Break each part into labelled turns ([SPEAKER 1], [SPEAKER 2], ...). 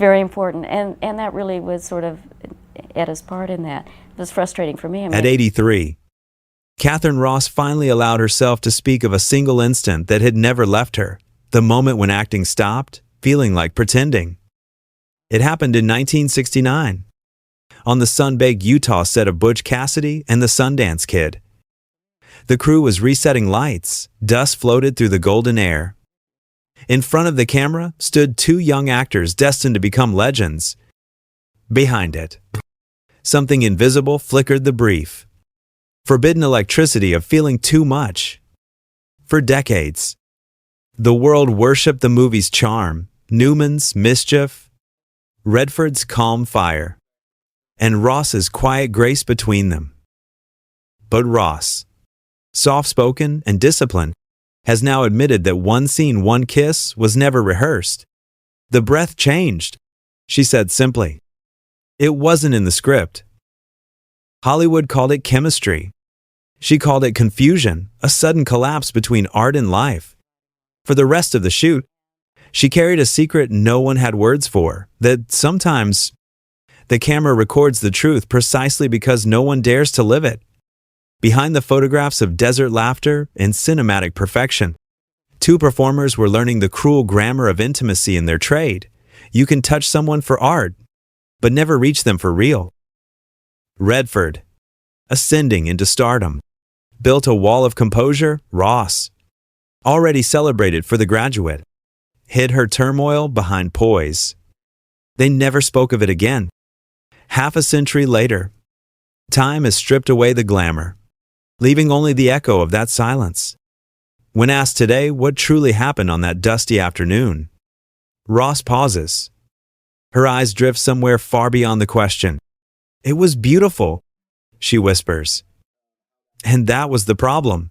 [SPEAKER 1] very important, and that really was sort of Etta's part in that. It was frustrating for me. I mean,
[SPEAKER 2] At 83, Katharine Ross finally allowed herself to speak of a single instant that had never left her, the moment when acting stopped, feeling like pretending. It happened in 1969, on the sun-baked Utah set of Butch Cassidy and the Sundance Kid. The crew was resetting lights, dust floated through the golden air. In front of the camera stood two young actors destined to become legends. Behind it, something invisible flickered the brief. Forbidden electricity of feeling too much. For decades, the world worshipped the movie's charm, Newman's mischief, Redford's calm fire, and Ross's quiet grace between them. But Ross, soft-spoken and disciplined, has now admitted that one scene, one kiss, was never rehearsed. The breath changed, she said simply. It wasn't in the script. Hollywood called it chemistry. She called it confusion, a sudden collapse between art and life. For the rest of the shoot, she carried a secret no one had words for, that sometimes the camera records the truth precisely because no one dares to live it. Behind the photographs of desert laughter and cinematic perfection, two performers were learning the cruel grammar of intimacy in their trade. You can touch someone for art, but never reach them for real. Redford, ascending into stardom, built a wall of composure. Ross, already celebrated for The Graduate, hid her turmoil behind poise. They never spoke of it again. Half a century later, time has stripped away the glamour, leaving only the echo of that silence. When asked today what truly happened on that dusty afternoon, Ross pauses. Her eyes drift somewhere far beyond the question. It was beautiful, she whispers. And that was the problem.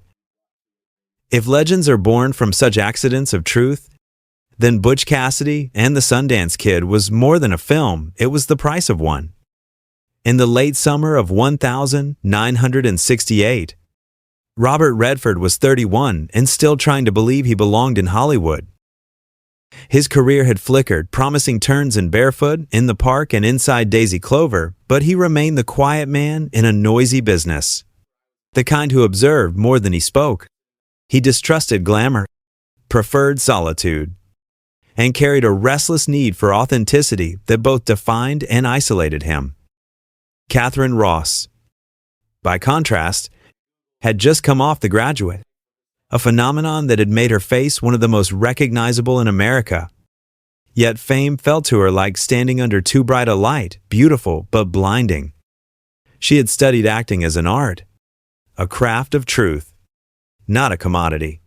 [SPEAKER 2] If legends are born from such accidents of truth, then Butch Cassidy and the Sundance Kid was more than a film, it was the price of one. In the late summer of 1968, Robert Redford was 31 and still trying to believe he belonged in Hollywood. His career had flickered, promising turns in Barefoot, In the Park, and Inside Daisy Clover, but he remained the quiet man in a noisy business. The kind who observed more than he spoke. He distrusted glamour, preferred solitude, and carried a restless need for authenticity that both defined and isolated him. Katharine Ross, by contrast, had just come off The Graduate, a phenomenon that had made her face one of the most recognizable in America. Yet fame felt to her like standing under too bright a light, beautiful but blinding. She had studied acting as an art, a craft of truth, not a commodity.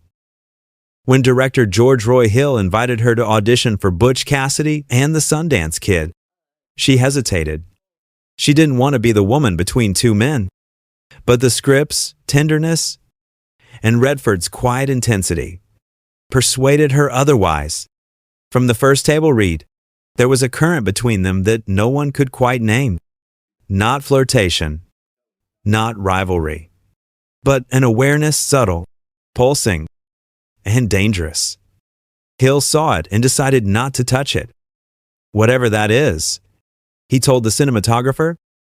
[SPEAKER 2] When director George Roy Hill invited her to audition for Butch Cassidy and the Sundance Kid, she hesitated. She didn't want to be the woman between two men. But the script's tenderness and Redford's quiet intensity persuaded her otherwise. From the first table read, there was a current between them that no one could quite name. Not flirtation, not rivalry, but an awareness subtle, pulsing, and dangerous. Hill saw it and decided not to touch it. Whatever that is, he told the cinematographer,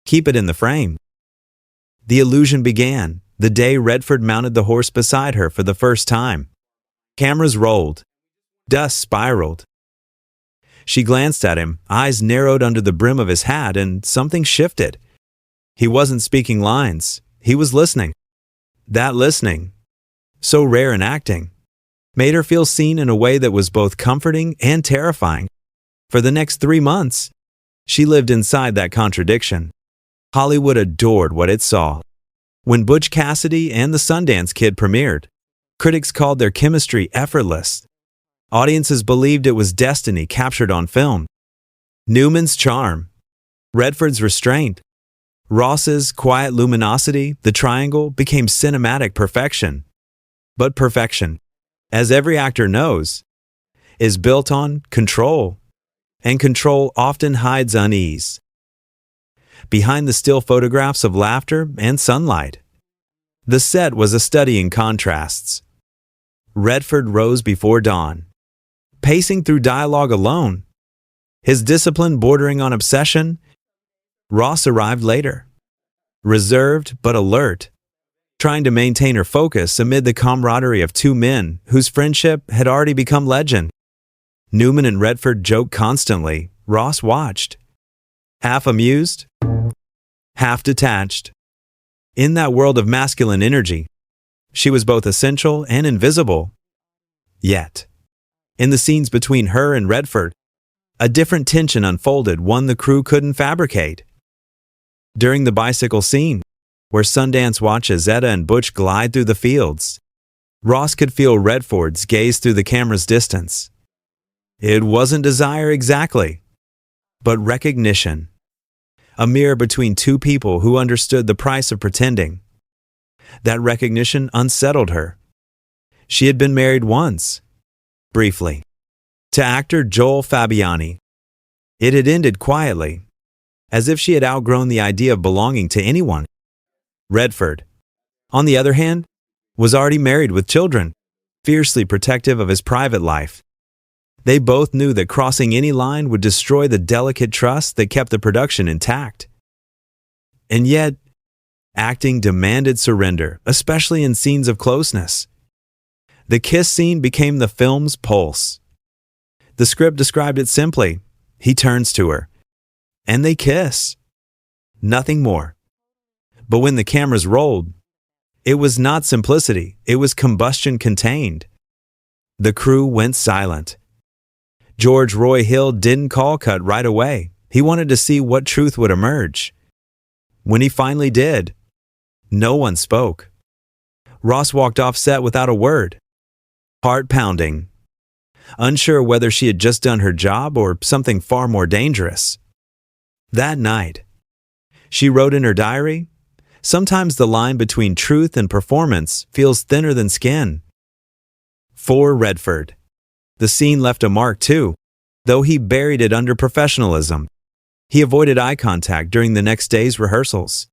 [SPEAKER 2] keep it in the frame. The illusion began the day Redford mounted the horse beside her for the first time. Cameras rolled. Dust spiraled. She glanced at him, eyes narrowed under the brim of his hat, and something shifted. He wasn't speaking lines. He was listening. That listening, so rare in acting, made her feel seen in a way that was both comforting and terrifying. For the next 3 months, she lived inside that contradiction. Hollywood adored what it saw. When Butch Cassidy and the Sundance Kid premiered, critics called their chemistry effortless. Audiences believed it was destiny captured on film. Newman's charm, Redford's restraint, Ross's quiet luminosity, the triangle became cinematic perfection. But perfection, as every actor knows, is built on control, and control often hides unease. Behind the still photographs of laughter and sunlight, the set was a study in contrasts. Redford rose before dawn, pacing through dialogue alone. His discipline bordering on obsession. Ross arrived later, reserved but alert, trying to maintain her focus amid the camaraderie of two men whose friendship had already become legend. Newman and Redford joked constantly. Ross watched, half amused, half detached. In that world of masculine energy, she was both essential and invisible. Yet, in the scenes between her and Redford, a different tension unfolded, one the crew couldn't fabricate. During the bicycle scene, where Sundance watches Etta and Butch glide through the fields, Ross could feel Redford's gaze through the camera's distance. It wasn't desire exactly, but recognition. A mirror between two people who understood the price of pretending. That recognition unsettled her. She had been married once, briefly, to actor Joel Fabiani. It had ended quietly, as if she had outgrown the idea of belonging to anyone. Redford, on the other hand, was already married with children, fiercely protective of his private life. They both knew that crossing any line would destroy the delicate trust that kept the production intact. And yet, acting demanded surrender, especially in scenes of closeness. The kiss scene became the film's pulse. The script described it simply. He turns to her, and they kiss. Nothing more. But when the cameras rolled, it was not simplicity, it was combustion contained. The crew went silent. George Roy Hill didn't call cut right away. He wanted to see what truth would emerge. When he finally did, no one spoke. Ross walked off set without a word, heart pounding, unsure whether she had just done her job or something far more dangerous. That night, she wrote in her diary, "Sometimes the line between truth and performance feels thinner than skin." For Redford, the scene left a mark too, though he buried it under professionalism. He avoided eye contact during the next day's rehearsals,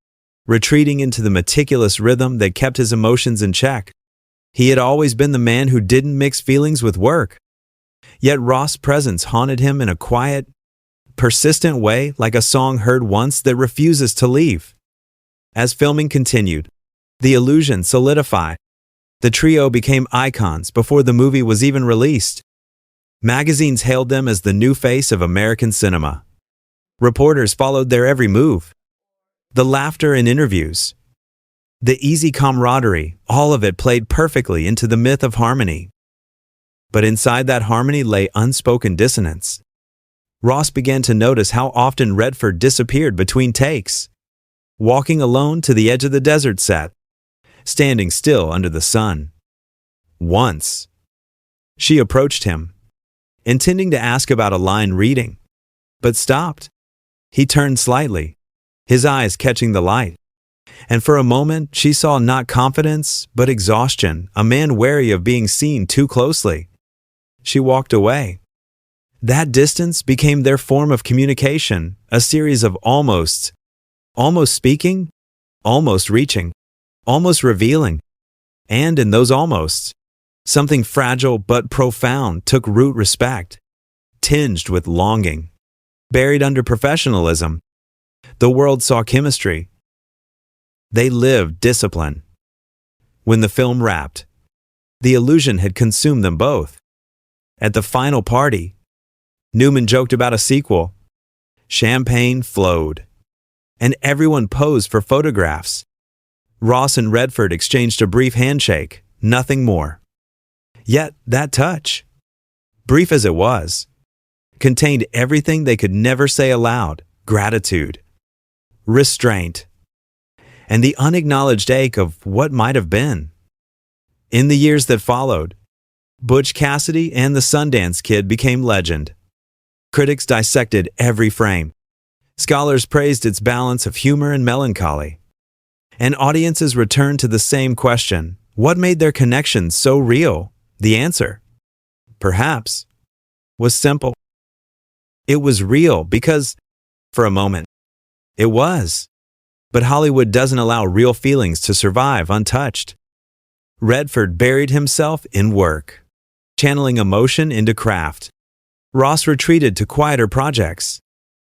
[SPEAKER 2] retreating into the meticulous rhythm that kept his emotions in check. He had always been the man who didn't mix feelings with work. Yet Ross' presence haunted him in a quiet, persistent way, like a song heard once that refuses to leave. As filming continued, the illusion solidified. The trio became icons before the movie was even released. Magazines hailed them as the new face of American cinema. Reporters followed their every move. The laughter in interviews, the easy camaraderie, all of it played perfectly into the myth of harmony. But inside that harmony lay unspoken dissonance. Ross began to notice how often Redford disappeared between takes, walking alone to the edge of the desert set, standing still under the sun. Once, she approached him, intending to ask about a line reading, but stopped. He turned slightly, his eyes catching the light, and for a moment she saw not confidence but exhaustion, a man wary of being seen too closely. She walked away. That distance became their form of communication, a series of almost speaking, almost reaching, almost revealing, and in those almosts, something fragile but profound took root: respect, tinged with longing, buried under professionalism. The world saw chemistry. They lived discipline. When the film wrapped, the illusion had consumed them both. At the final party, Newman joked about a sequel. Champagne flowed, and everyone posed for photographs. Ross and Redford exchanged a brief handshake, nothing more. Yet that touch, brief as it was, contained everything they could never say aloud: gratitude, restraint, and the unacknowledged ache of what might have been. In the years that followed, Butch Cassidy and the Sundance Kid became legend. Critics dissected every frame. Scholars praised its balance of humor and melancholy. And audiences returned to the same question: what made their connection so real? The answer, perhaps, was simple. It was real because, for a moment, it was. But Hollywood doesn't allow real feelings to survive untouched. Redford buried himself in work, channeling emotion into craft. Ross retreated to quieter projects,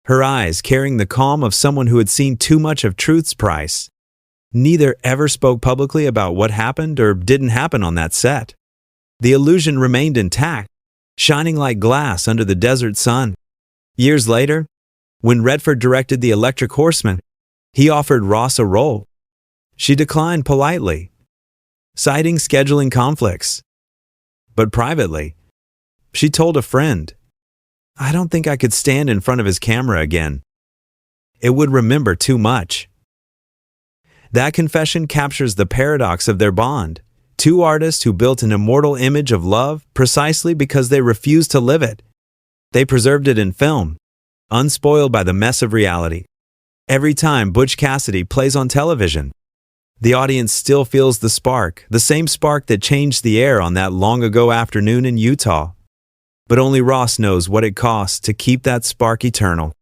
[SPEAKER 2] her eyes carrying the calm of someone who had seen too much of truth's price. Neither ever spoke publicly about what happened or didn't happen on that set. The illusion remained intact, shining like glass under the desert sun. Years later, when Redford directed The Electric Horseman, he offered Ross a role. She declined politely, citing scheduling conflicts. But privately, she told a friend, "I don't think I could stand in front of his camera again. It would remember too much." That confession captures the paradox of their bond. Two artists who built an immortal image of love precisely because they refused to live it. They preserved it in film, unspoiled by the mess of reality. Every time Butch Cassidy plays on television, the audience still feels the spark, the same spark that changed the air on that long-ago afternoon in Utah. But only Ross knows what it costs to keep that spark eternal.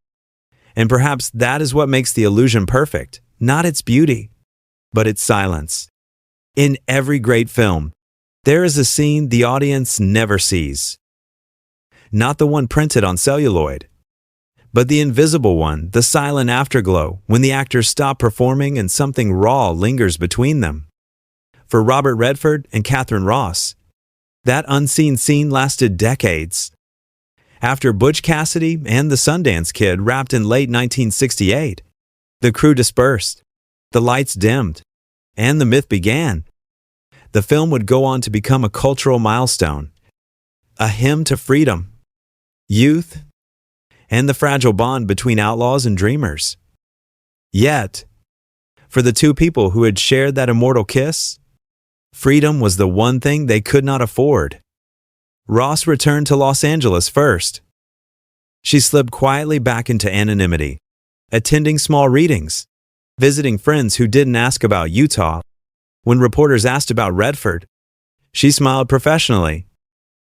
[SPEAKER 2] And perhaps that is what makes the illusion perfect, not its beauty, but its silence. In every great film, there is a scene the audience never sees. Not the one printed on celluloid, but the invisible one, the silent afterglow, when the actors stop performing and something raw lingers between them. For Robert Redford and Katharine Ross, that unseen scene lasted decades. After Butch Cassidy and the Sundance Kid wrapped in late 1968, the crew dispersed, the lights dimmed, and the myth began. The film would go on to become a cultural milestone, a hymn to freedom, youth, and the fragile bond between outlaws and dreamers. Yet, for the two people who had shared that immortal kiss, freedom was the one thing they could not afford. Ross returned to Los Angeles first. She slipped quietly back into anonymity, attending small readings, visiting friends who didn't ask about Utah. When reporters asked about Redford, she smiled professionally.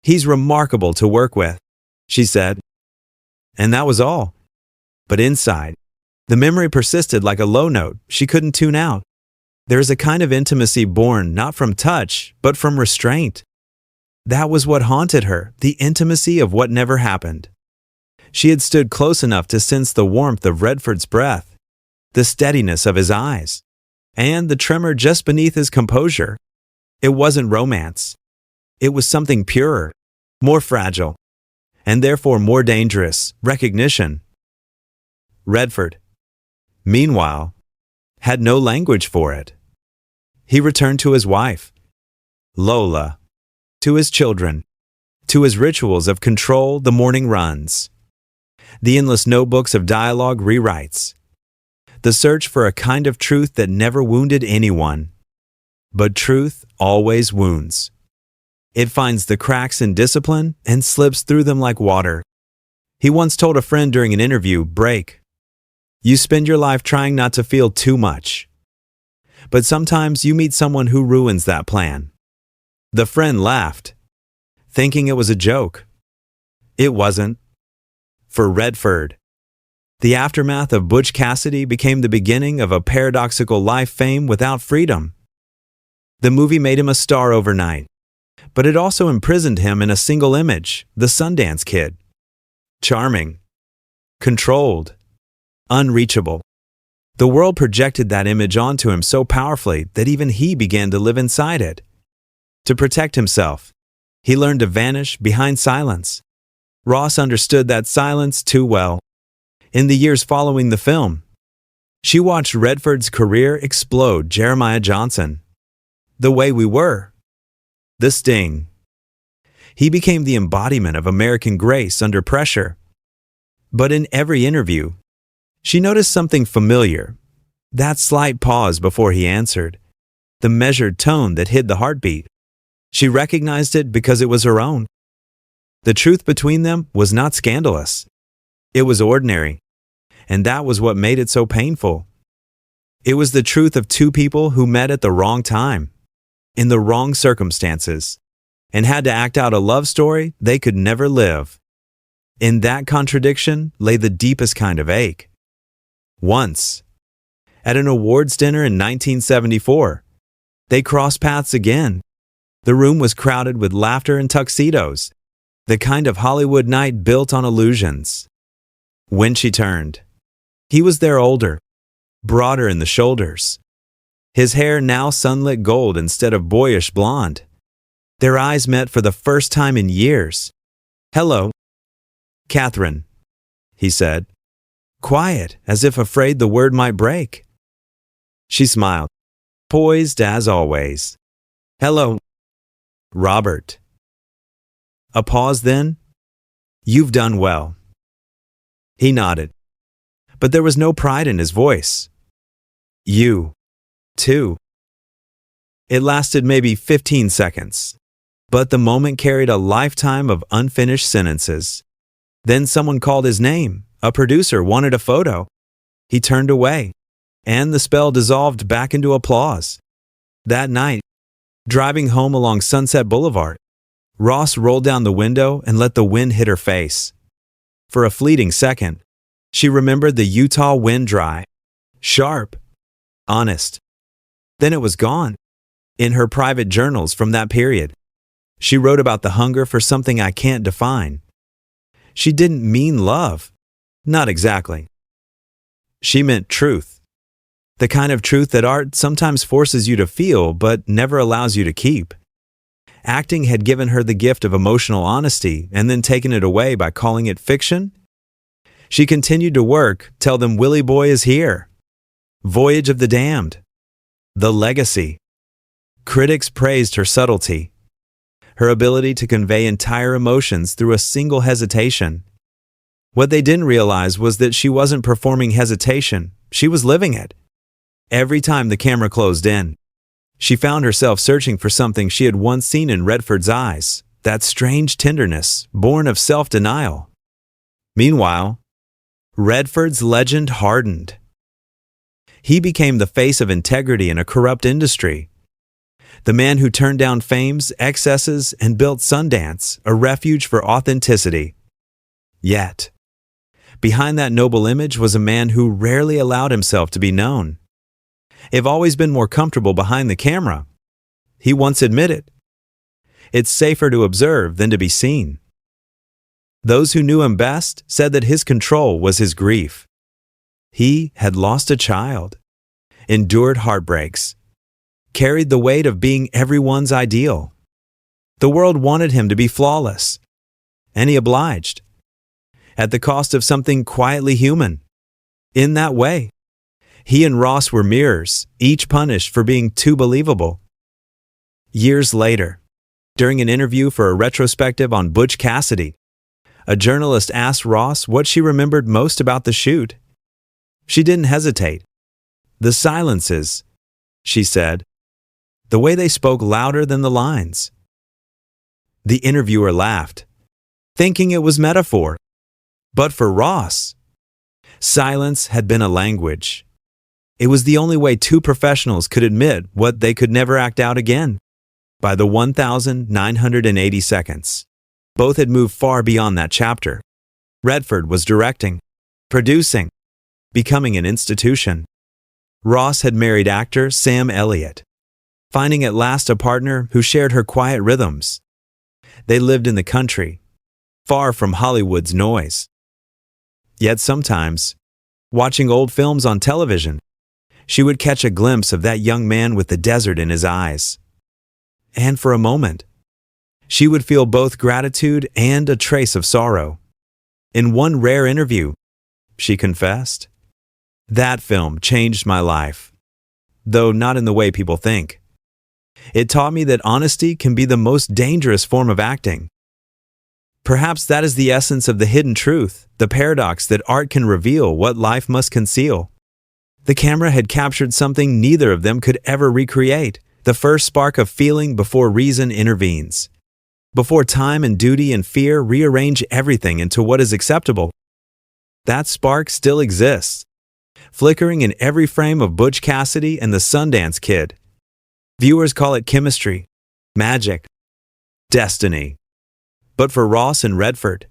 [SPEAKER 2] "He's remarkable to work with," she said. And that was all. But inside, the memory persisted like a low note she couldn't tune out. There is a kind of intimacy born not from touch, but from restraint. That was what haunted her, the intimacy of what never happened. She had stood close enough to sense the warmth of Redford's breath, the steadiness of his eyes, and the tremor just beneath his composure. It wasn't romance. It was something purer, more fragile, and therefore more dangerous, recognition. Redford, meanwhile, had no language for it. He returned to his wife, Lola, to his children, to his rituals of control, the morning runs, the endless notebooks of dialogue rewrites, the search for a kind of truth that never wounded anyone. But truth always wounds. It finds the cracks in discipline and slips through them like water. He once told a friend during an interview, "Break. You spend your life trying not to feel too much. But sometimes you meet someone who ruins that plan." The friend laughed, thinking it was a joke. It wasn't. For Redford, the aftermath of Butch Cassidy became the beginning of a paradoxical life fame without freedom. The movie made him a star overnight, but it also imprisoned him in a single image, the Sundance Kid. Charming, controlled, unreachable. The world projected that image onto him so powerfully that even he began to live inside it. To protect himself, he learned to vanish behind silence. Ross understood that silence too well. In the years following the film, she watched Redford's career explode. Jeremiah Johnson, The Way We Were, The Sting. He became the embodiment of American grace under pressure. But in every interview, she noticed something familiar. That slight pause before he answered, the measured tone that hid the heartbeat. She recognized it because it was her own. The truth between them was not scandalous. It was ordinary, and that was what made it so painful. It was the truth of two people who met at the wrong time, in the wrong circumstances, and had to act out a love story they could never live. In that contradiction lay the deepest kind of ache. Once, at an awards dinner in 1974, they crossed paths again. The room was crowded with laughter and tuxedos. The kind of Hollywood night built on illusions. When she turned, he was there older, broader in the shoulders. His hair now sunlit gold instead of boyish blonde. Their eyes met for the first time in years. "Hello, Katharine," he said, quiet, as if afraid the word might break. She smiled, poised as always. "Hello, Robert." A pause then. "You've done well." He nodded, but there was no pride in his voice. "You, too." It lasted maybe 15 seconds, but the moment carried a lifetime of unfinished sentences. Then someone called his name. A producer wanted a photo. He turned away, and the spell dissolved back into applause. That night, driving home along Sunset Boulevard, Ross rolled down the window and let the wind hit her face. For a fleeting second, she remembered the Utah wind dry, sharp, honest. Then it was gone. In her private journals from that period, she wrote about the hunger for something I can't define. She didn't mean love. Not exactly. She meant truth. The kind of truth that art sometimes forces you to feel but never allows you to keep. Acting had given her the gift of emotional honesty and then taken it away by calling it fiction. She continued to work, tell them Willie Boy is here. Voyage of the Damned. The Legacy. Critics praised her subtlety, her ability to convey entire emotions through a single hesitation. What they didn't realize was that she wasn't performing hesitation, she was living it. Every time the camera closed in, she found herself searching for something she had once seen in Redford's eyes, that strange tenderness born of self-denial. Meanwhile, Redford's legend hardened. He became the face of integrity in a corrupt industry. The man who turned down fame's excesses and built Sundance, a refuge for authenticity. Yet, behind that noble image was a man who rarely allowed himself to be known. "I've always been more comfortable behind the camera," he once admitted. "It's safer to observe than to be seen." Those who knew him best said that his control was his grief. He had lost a child, endured heartbreaks, carried the weight of being everyone's ideal. The world wanted him to be flawless, and he obliged, at the cost of something quietly human. In that way, he and Ross were mirrors, each punished for being too believable. Years later, during an interview for a retrospective on Butch Cassidy, a journalist asked Ross what she remembered most about the shoot. She didn't hesitate. "The silences," she said. "The way they spoke louder than the lines." The interviewer laughed, thinking it was metaphor. But for Ross, silence had been a language. It was the only way two professionals could admit what they could never act out again. By the 1,980 seconds, both had moved far beyond that chapter. Redford was directing, producing, becoming an institution. Ross had married actor Sam Elliott, finding at last a partner who shared her quiet rhythms. They lived in the country, far from Hollywood's noise. Yet sometimes, watching old films on television, she would catch a glimpse of that young man with the desert in his eyes. And for a moment, she would feel both gratitude and a trace of sorrow. In one rare interview, she confessed, "That film changed my life, though not in the way people think. It taught me that honesty can be the most dangerous form of acting." Perhaps that is the essence of the hidden truth, the paradox that art can reveal what life must conceal. The camera had captured something neither of them could ever recreate, the first spark of feeling before reason intervenes. Before time and duty and fear rearrange everything into what is acceptable. That spark still exists, flickering in every frame of Butch Cassidy and the Sundance Kid. Viewers call it chemistry, magic, destiny. But for Ross and Redford,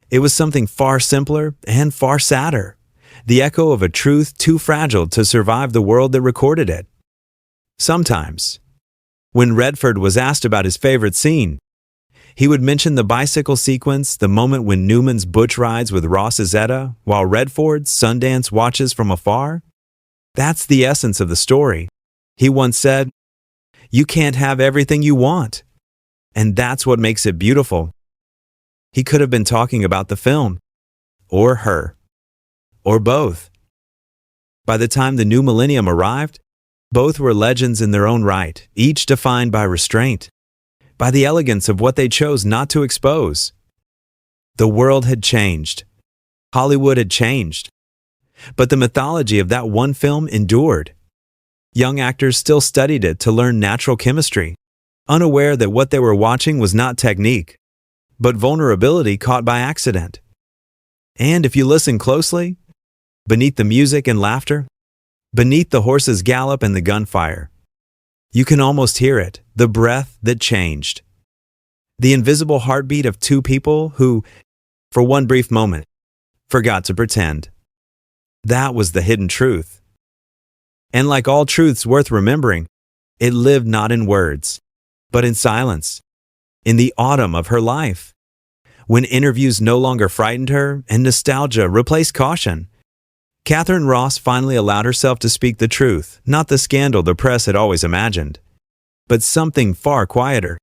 [SPEAKER 2] it was something far simpler and far sadder, the echo of a truth too fragile to survive the world that recorded it. Sometimes, when Redford was asked about his favorite scene, He would mention the bicycle sequence, the moment when Newman's Butch rides with Ross's Etta, while Redford's Sundance watches from afar. That's the essence of the story. He once said, "You can't have everything you want." And that's what makes it beautiful. He could have been talking about the film, or her, or both. By the time the new millennium arrived, both were legends in their own right, each defined by restraint, by the elegance of what they chose not to expose. The world had changed. Hollywood had changed. But the mythology of that one film endured. Young actors still studied it to learn natural chemistry, unaware that what they were watching was not technique, but vulnerability caught by accident. And if you listen closely, beneath the music and laughter, beneath the horse's gallop and the gunfire, you can almost hear it, the breath that changed. The invisible heartbeat of two people who, for one brief moment, forgot to pretend. That was the hidden truth. And like all truths worth remembering, it lived not in words, but in silence, in the autumn of her life. When interviews no longer frightened her and nostalgia replaced caution, Katharine Ross finally allowed herself to speak the truth, not the scandal the press had always imagined, but something far quieter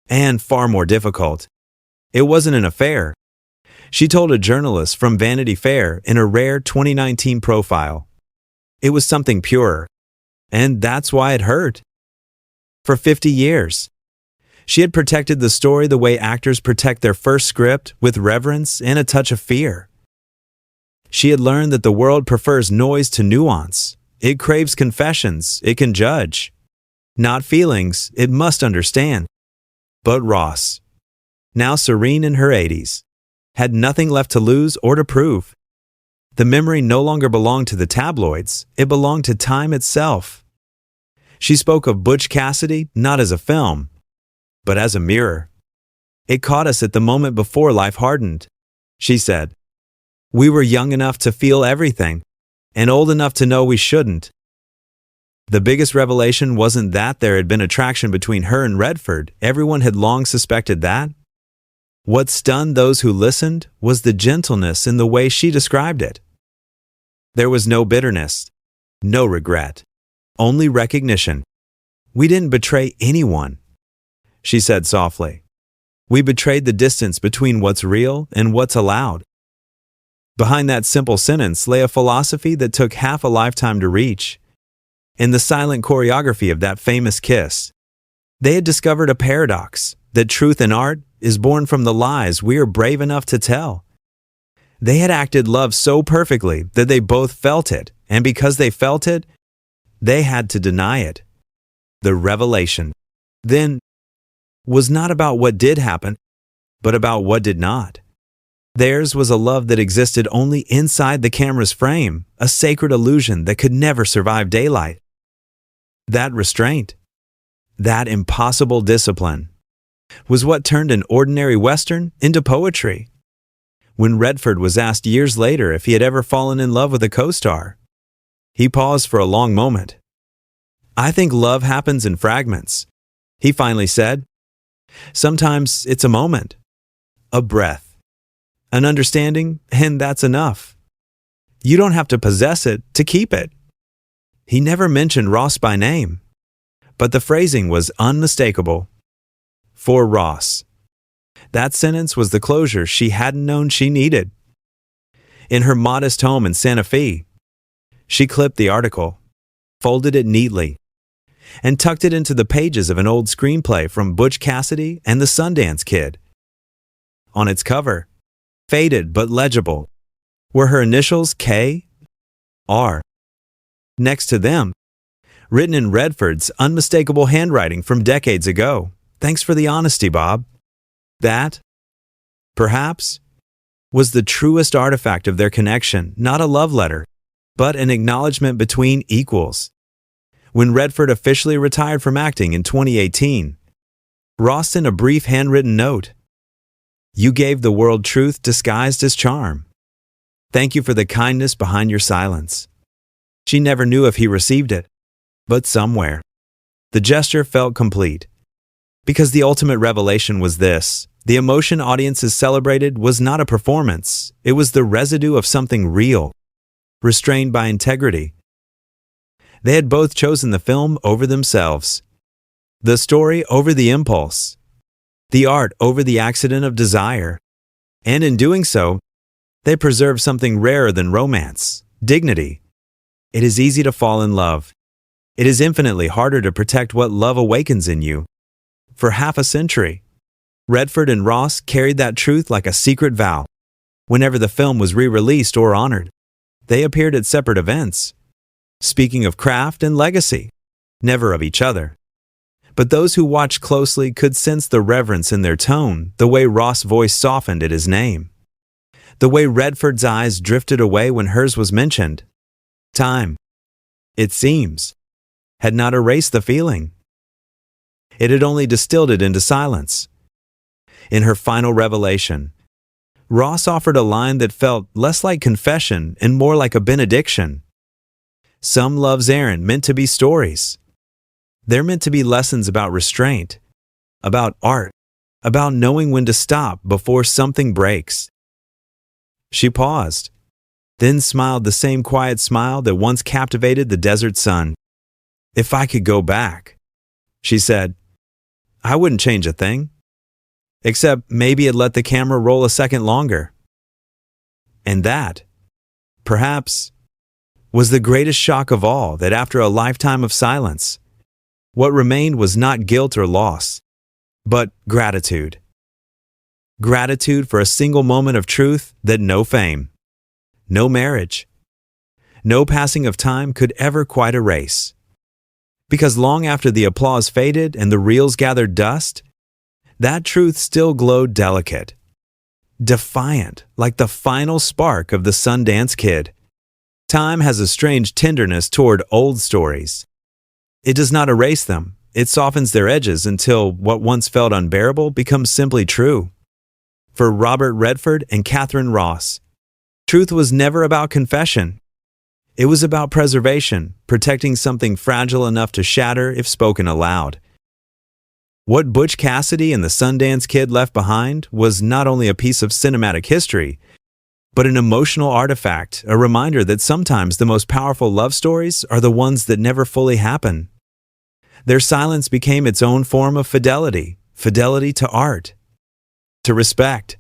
[SPEAKER 2] and far more difficult. It wasn't an affair. She told a journalist from Vanity Fair in a rare 2019 profile. It was something purer, and that's why it hurt. For 50 years, she had protected the story the way actors protect their first script, with reverence and a touch of fear. She had learned that the world prefers noise to nuance. It craves confessions it can judge. Not feelings it must understand. But Ross, now serene in her 80s, had nothing left to lose or to prove. The memory no longer belonged to the tabloids, it belonged to time itself. She spoke of Butch Cassidy not as a film, but as a mirror. It caught us at the moment before life hardened. She said, "We were young enough to feel everything, and old enough to know we shouldn't." The biggest revelation wasn't that there had been attraction between her and Redford. Everyone had long suspected that. What stunned those who listened was the gentleness in the way she described it. There was no bitterness, no regret, only recognition. "We didn't betray anyone," she said softly. "We betrayed the distance between what's real and what's allowed." Behind that simple sentence lay a philosophy that took half a lifetime to reach. In the silent choreography of that famous kiss, they had discovered a paradox, that truth in art is born from the lies we are brave enough to tell. They had acted love so perfectly that they both felt it, and because they felt it, they had to deny it. The revelation, then, was not about what did happen, but about what did not. Theirs was a love that existed only inside the camera's frame, a sacred illusion that could never survive daylight. That restraint, that impossible discipline, was what turned an ordinary Western into poetry. When Redford was asked years later if he had ever fallen in love with a co-star, he paused for a long moment. "I think love happens in fragments," he finally said. "Sometimes it's a moment, a breath, an understanding, and that's enough. You don't have to possess it to keep it." He never mentioned Ross by name, but the phrasing was unmistakable. For Ross, that sentence was the closure she hadn't known she needed. In her modest home in Santa Fe, she clipped the article, folded it neatly, and tucked it into the pages of an old screenplay from Butch Cassidy and the Sundance Kid. On its cover, faded but legible, were her initials K.R. Next to them, written in Redford's unmistakable handwriting from decades ago, "Thanks for the honesty, Bob." That, perhaps, was the truest artifact of their connection, not a love letter, but an acknowledgement between equals. When Redford officially retired from acting in 2018, Ross sent a brief handwritten note. "You gave the world truth disguised as charm. Thank you for the kindness behind your silence." She never knew if he received it, but somewhere, the gesture felt complete. Because the ultimate revelation was this: The emotion audiences celebrated was not a performance, it was the residue of something real, restrained by integrity. They had both chosen the film over themselves, the story over the impulse, the art over the accident of desire, and in doing so, they preserved something rarer than romance, dignity. It is easy to fall in love. It is infinitely harder to protect what love awakens in you. For half a century, Redford and Ross carried that truth like a secret vow. Whenever the film was re-released or honored, they appeared at separate events, speaking of craft and legacy, never of each other. But those who watched closely could sense the reverence in their tone, the way Ross' voice softened at his name, the way Redford's eyes drifted away when hers was mentioned. Time, it seems, had not erased the feeling. It had only distilled it into silence. In her final revelation, Ross offered a line that felt less like confession and more like a benediction. Some loves aren't meant to be stories. They're meant to be lessons about restraint, about art, about knowing when to stop before something breaks. She paused, then smiled the same quiet smile that once captivated the desert sun. "If I could go back," she said, "I wouldn't change a thing. Except maybe it let the camera roll a second longer." And that, perhaps, was the greatest shock of all, that after a lifetime of silence, what remained was not guilt or loss, but gratitude. Gratitude for a single moment of truth that no fame, no marriage, no passing of time could ever quite erase. Because long after the applause faded and the reels gathered dust, that truth still glowed delicate, defiant, like the final spark of the Sundance Kid. Time has a strange tenderness toward old stories. It does not erase them. It softens their edges until what once felt unbearable becomes simply true. For Robert Redford and Katharine Ross, truth was never about confession. It was about preservation, protecting something fragile enough to shatter if spoken aloud. What Butch Cassidy and the Sundance Kid left behind was not only a piece of cinematic history, but an emotional artifact, a reminder that sometimes the most powerful love stories are the ones that never fully happen. Their silence became its own form of fidelity, fidelity to art, to respect,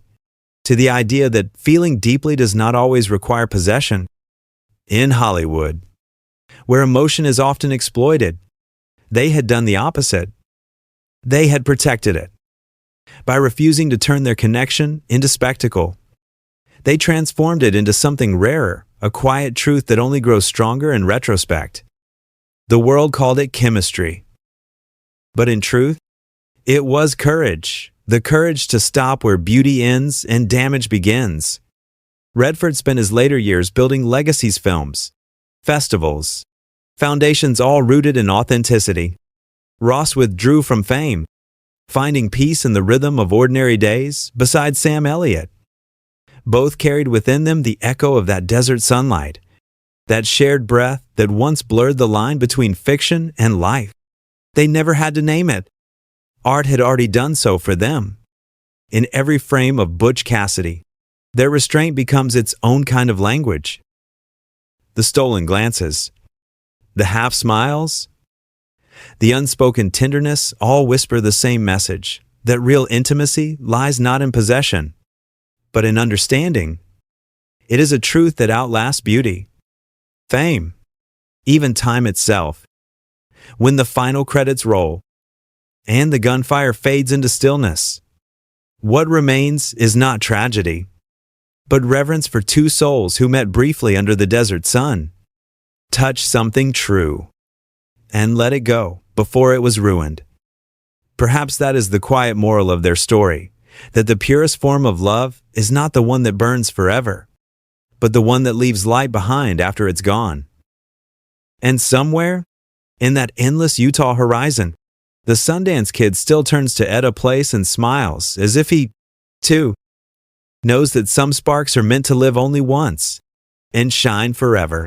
[SPEAKER 2] to the idea that feeling deeply does not always require possession. In Hollywood, where emotion is often exploited, they had done the opposite. They had protected it. By refusing to turn their connection into spectacle, they transformed it into something rarer, a quiet truth that only grows stronger in retrospect. The world called it chemistry. But in truth, it was courage, the courage to stop where beauty ends and damage begins. Redford spent his later years building legacies films, festivals, foundations all rooted in authenticity. Ross withdrew from fame, finding peace in the rhythm of ordinary days beside Sam Elliott. Both carried within them the echo of that desert sunlight, that shared breath that once blurred the line between fiction and life. They never had to name it. Art had already done so for them. In every frame of Butch Cassidy, their restraint becomes its own kind of language. The stolen glances, the half smiles, the unspoken tenderness all whisper the same message, that real intimacy lies not in possession, but in understanding. It is a truth that outlasts beauty, fame, even time itself. When the final credits roll, and the gunfire fades into stillness, what remains is not tragedy, but reverence for two souls who met briefly under the desert sun, touched something true, and let it go before it was ruined. Perhaps that is the quiet moral of their story, that the purest form of love is not the one that burns forever, but the one that leaves light behind after it's gone. And somewhere, in that endless Utah horizon, the Sundance Kid still turns to Etta Place and smiles, as if he, too, knows that some sparks are meant to live only once and shine forever.